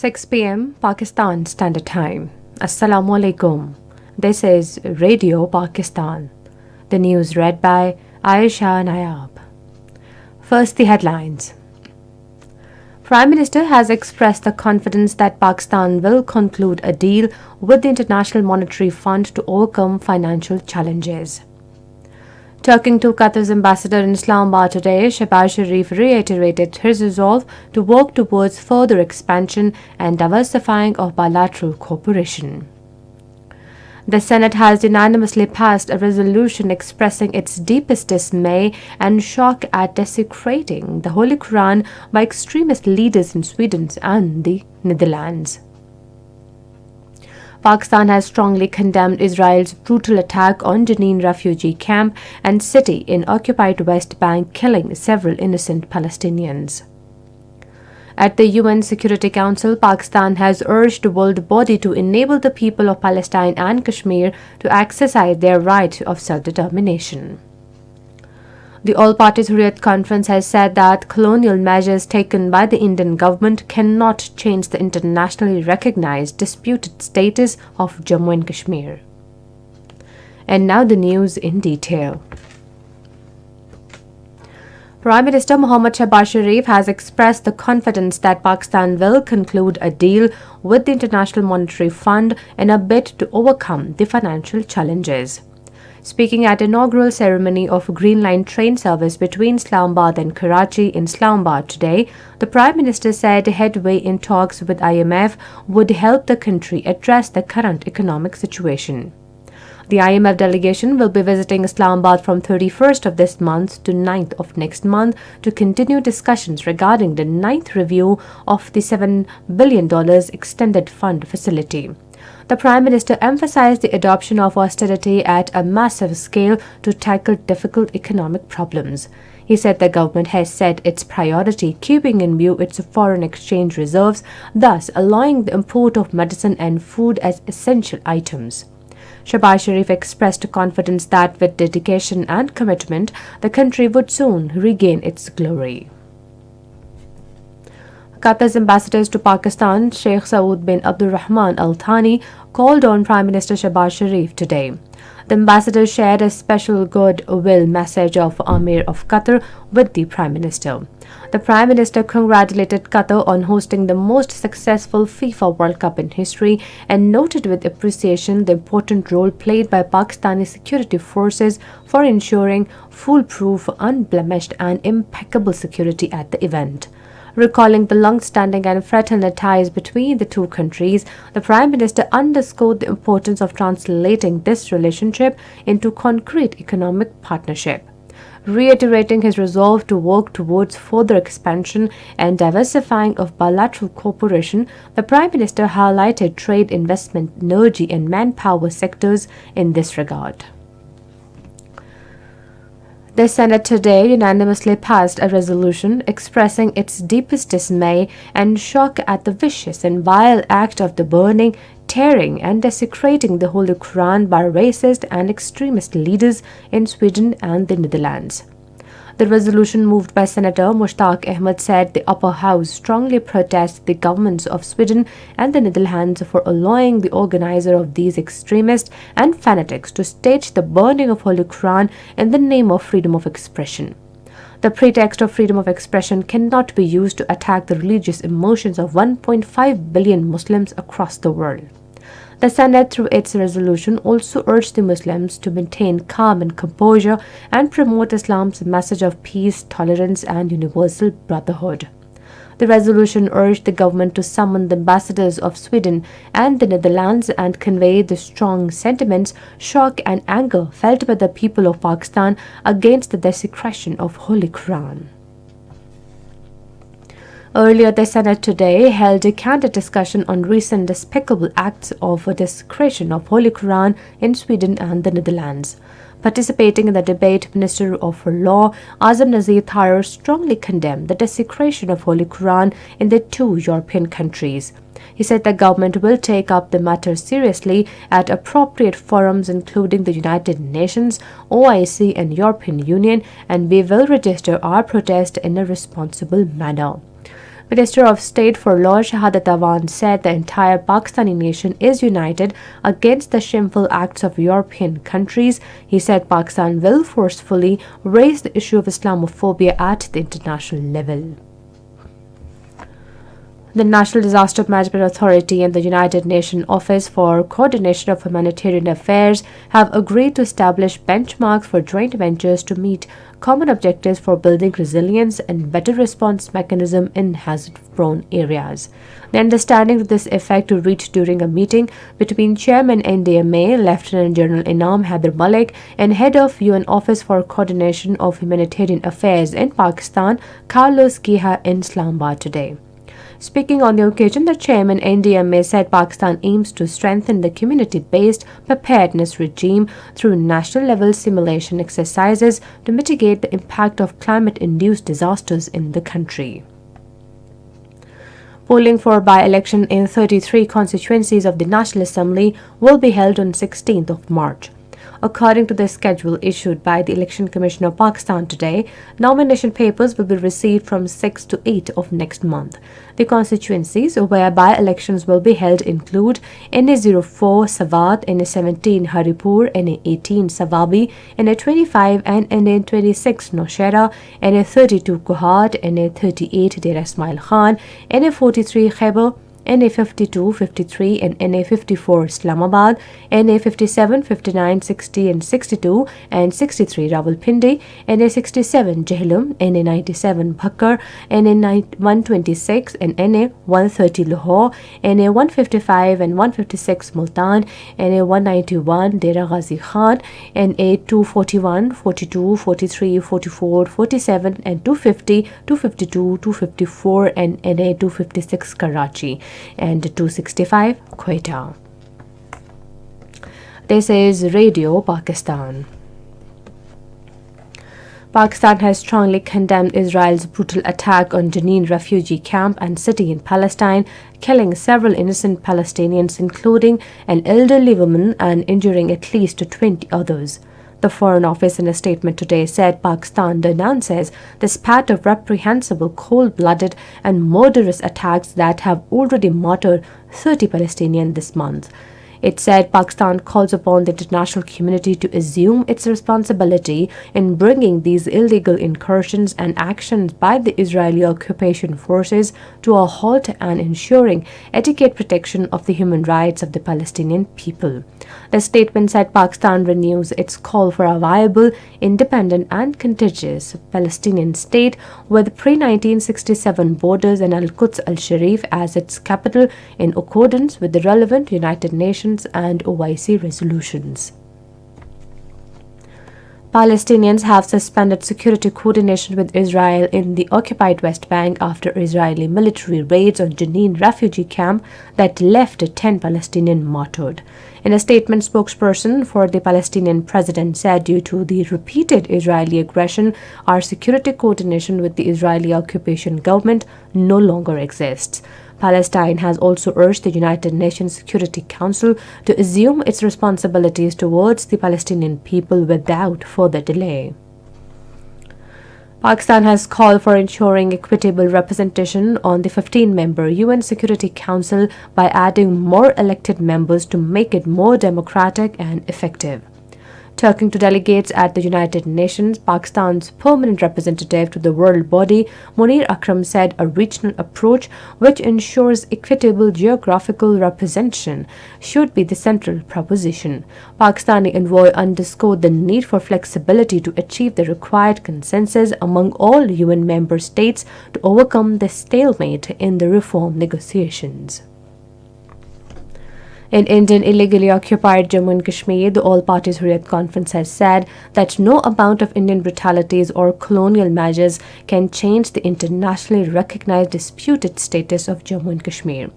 6 p.m. Pakistan Standard Time. Assalamu alaikum. This is Radio Pakistan. The news read by Aisha Nayab. First, the headlines. Prime Minister has expressed the confidence that Pakistan will conclude a deal with the International Monetary Fund to overcome financial challenges. Talking to Qatar's ambassador in Islamabad today, Shehbaz Sharif reiterated his resolve to work towards further expansion and diversifying of bilateral cooperation. The Senate has unanimously passed a resolution expressing its deepest dismay and shock at desecrating the Holy Quran by extremist leaders in Sweden and the Netherlands. Pakistan has strongly condemned Israel's brutal attack on Jenin refugee camp and city in occupied West Bank, killing several innocent Palestinians. At the UN Security Council, Pakistan has urged the world body to enable the people of Palestine and Kashmir to exercise their right of self-determination. The All Parties Hurriyat Conference has said that colonial measures taken by the Indian government cannot change the internationally recognized disputed status of Jammu and Kashmir. And now the news in detail. Prime Minister Mohammad Shehbaz Sharif has expressed the confidence that Pakistan will conclude a deal with the International Monetary Fund in a bid to overcome the financial challenges. Speaking at inaugural ceremony of Green Line train service between Islamabad and Karachi in Islamabad today, the Prime Minister said headway in talks with IMF would help the country address the current economic situation. The IMF delegation will be visiting Islamabad from 31st of this month to 9th of next month to continue discussions regarding the 9th review of the $7 billion extended fund facility. The Prime Minister emphasized the adoption of austerity at a massive scale to tackle difficult economic problems. He said the government has set its priority keeping in view its foreign exchange reserves, thus allowing the import of medicine and food as essential items. Shehbaz Sharif expressed confidence that with dedication and commitment, the country would soon regain its glory. Qatar's ambassadors to Pakistan, Sheikh Saud bin Abdul Rahman Al Thani, called on Prime Minister Shehbaz Sharif today. The ambassadors shared a special goodwill message of Amir of Qatar with the Prime Minister. The Prime Minister congratulated Qatar on hosting the most successful FIFA World Cup in history and noted with appreciation the important role played by Pakistani security forces for ensuring foolproof, unblemished and impeccable security at the event. Recalling the long-standing and fraternal ties between the two countries, the Prime Minister underscored the importance of translating this relationship into concrete economic partnership. Reiterating his resolve to work towards further expansion and diversifying of bilateral cooperation, the Prime Minister highlighted trade, investment, energy and manpower sectors in this regard. The Senate today unanimously passed a resolution expressing its deepest dismay and shock at the vicious and vile act of the burning, tearing and desecrating the Holy Quran by racist and extremist leaders in Sweden and the Netherlands. The resolution moved by Senator Mushtaq Ahmed said the upper house strongly protests the governments of Sweden and the Netherlands for allowing the organizer of these extremists and fanatics to stage the burning of Holy Quran in the name of freedom of expression. The pretext of freedom of expression cannot be used to attack the religious emotions of 1.5 billion Muslims across the world. The Senate, through its resolution, also urged the Muslims to maintain calm and composure and promote Islam's message of peace, tolerance, and universal brotherhood. The resolution urged the government to summon the ambassadors of Sweden and the Netherlands and convey the strong sentiments, shock, and anger felt by the people of Pakistan against the desecration of Holy Quran. Earlier, the Senate today held a candid discussion on recent despicable acts of desecration of Holy Quran in Sweden and the Netherlands. Participating in the debate, Minister of Law Azam Nazir Thayer strongly condemned the desecration of Holy Quran in the two European countries. He said the government will take up the matter seriously at appropriate forums including the United Nations, OIC and European Union, and we will register our protest in a responsible manner. Minister of State for Law Shahadat Awan said the entire Pakistani nation is united against the shameful acts of European countries. He said Pakistan will forcefully raise the issue of Islamophobia at the international level. The National Disaster Management Authority and the United Nations Office for Coordination of Humanitarian Affairs have agreed to establish benchmarks for joint ventures to meet common objectives for building resilience and better response mechanism in hazard-prone areas. The understanding to this effect was reached during a meeting between Chairman NDMA, Lieutenant General Inam Haider Malik, and Head of UN Office for Coordination of Humanitarian Affairs in Pakistan, Carlos Kiha, in Islamabad today. Speaking on the occasion, the chairman NDMA said Pakistan aims to strengthen the community-based preparedness regime through national-level simulation exercises to mitigate the impact of climate-induced disasters in the country. Polling for by-election in 33 constituencies of the National Assembly will be held on 16th of March. According to the schedule issued by the Election Commission of Pakistan today, nomination papers will be received from 6 to 8 of next month. The constituencies where by-elections will be held include NA04 Sawat, NA17 Haripur, NA18 Sawabi, NA25 and NA26 Nowshera, NA32 Kohat, NA38 Dera Ismail Khan, NA43 Khyber, NA52, 53 and NA54 Islamabad, NA57, 59, 60 and 62 and 63 Rawalpindi, NA67 Jhelum, NA97 Bhakkar, NA126 and NA130 Lahore, NA155 and 156 Multan, NA191 Dera Ghazi Khan, NA241, 42, 43, 44, 47 and 250, 252, 254 and NA256 Karachi and 265 Quetta. This is Radio Pakistan. Pakistan has strongly condemned Israel's brutal attack on Jenin refugee camp and city in Palestine, killing several innocent Palestinians, including an elderly woman, and injuring at least 20 others. The Foreign Office in a statement today said Pakistan denounces this pact of reprehensible, cold-blooded and murderous attacks that have already martyred 30 Palestinians this month. It said Pakistan calls upon the international community to assume its responsibility in bringing these illegal incursions and actions by the Israeli occupation forces to a halt and ensuring adequate protection of the human rights of the Palestinian people. The statement said Pakistan renews its call for a viable, independent and contiguous Palestinian state with pre-1967 borders and Al-Quds al-Sharif as its capital in accordance with the relevant United Nations and OIC resolutions. Palestinians have suspended security coordination with Israel in the occupied West Bank after Israeli military raids on Jenin refugee camp that left 10 Palestinians martyred. In a statement, spokesperson for the Palestinian president said due to the repeated Israeli aggression, our security coordination with the Israeli occupation government no longer exists. Palestine has also urged the United Nations Security Council to assume its responsibilities towards the Palestinian people without further delay. Pakistan has called for ensuring equitable representation on the 15-member UN Security Council by adding more elected members to make it more democratic and effective. Talking to delegates at the United Nations, Pakistan's permanent representative to the world body, Munir Akram, said a regional approach which ensures equitable geographical representation should be the central proposition. Pakistani envoy underscored the need for flexibility to achieve the required consensus among all UN member states to overcome the stalemate in the reform negotiations. In Indian illegally occupied Jammu and Kashmir, the All Parties Hurriyat Conference has said that no amount of Indian brutalities or colonial measures can change the internationally recognized disputed status of Jammu and Kashmir.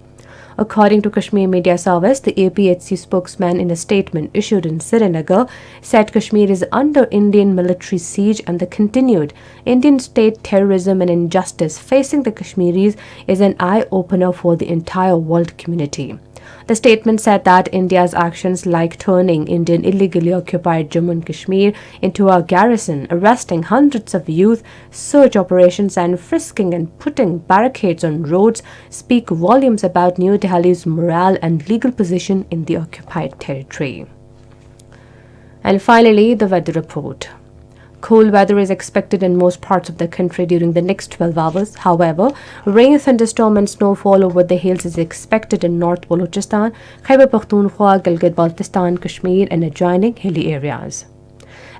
According to Kashmir Media Service, the APHC spokesman in a statement issued in Srinagar said Kashmir is under Indian military siege and the continued Indian state terrorism and injustice facing the Kashmiris is an eye-opener for the entire world community. The statement said that India's actions, like turning Indian illegally occupied Jammu and Kashmir into a garrison, arresting hundreds of youth, search operations, and frisking and putting barricades on roads, speak volumes about New Delhi's morale and legal position in the occupied territory. And finally, the weather report. Cool weather is expected in most parts of the country during the next 12 hours. However, rain, thunderstorm and snowfall over the hills is expected in North Balochistan, Khyber Pakhtunkhwa, Gilgit-Baltistan, Kashmir and adjoining hilly areas.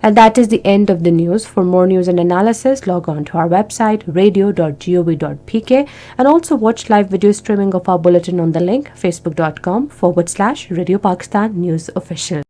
And that is the end of the news. For more news and analysis, log on to our website radio.gov.pk and also watch live video streaming of our bulletin on the link facebook.com/Radio Pakistan News Official.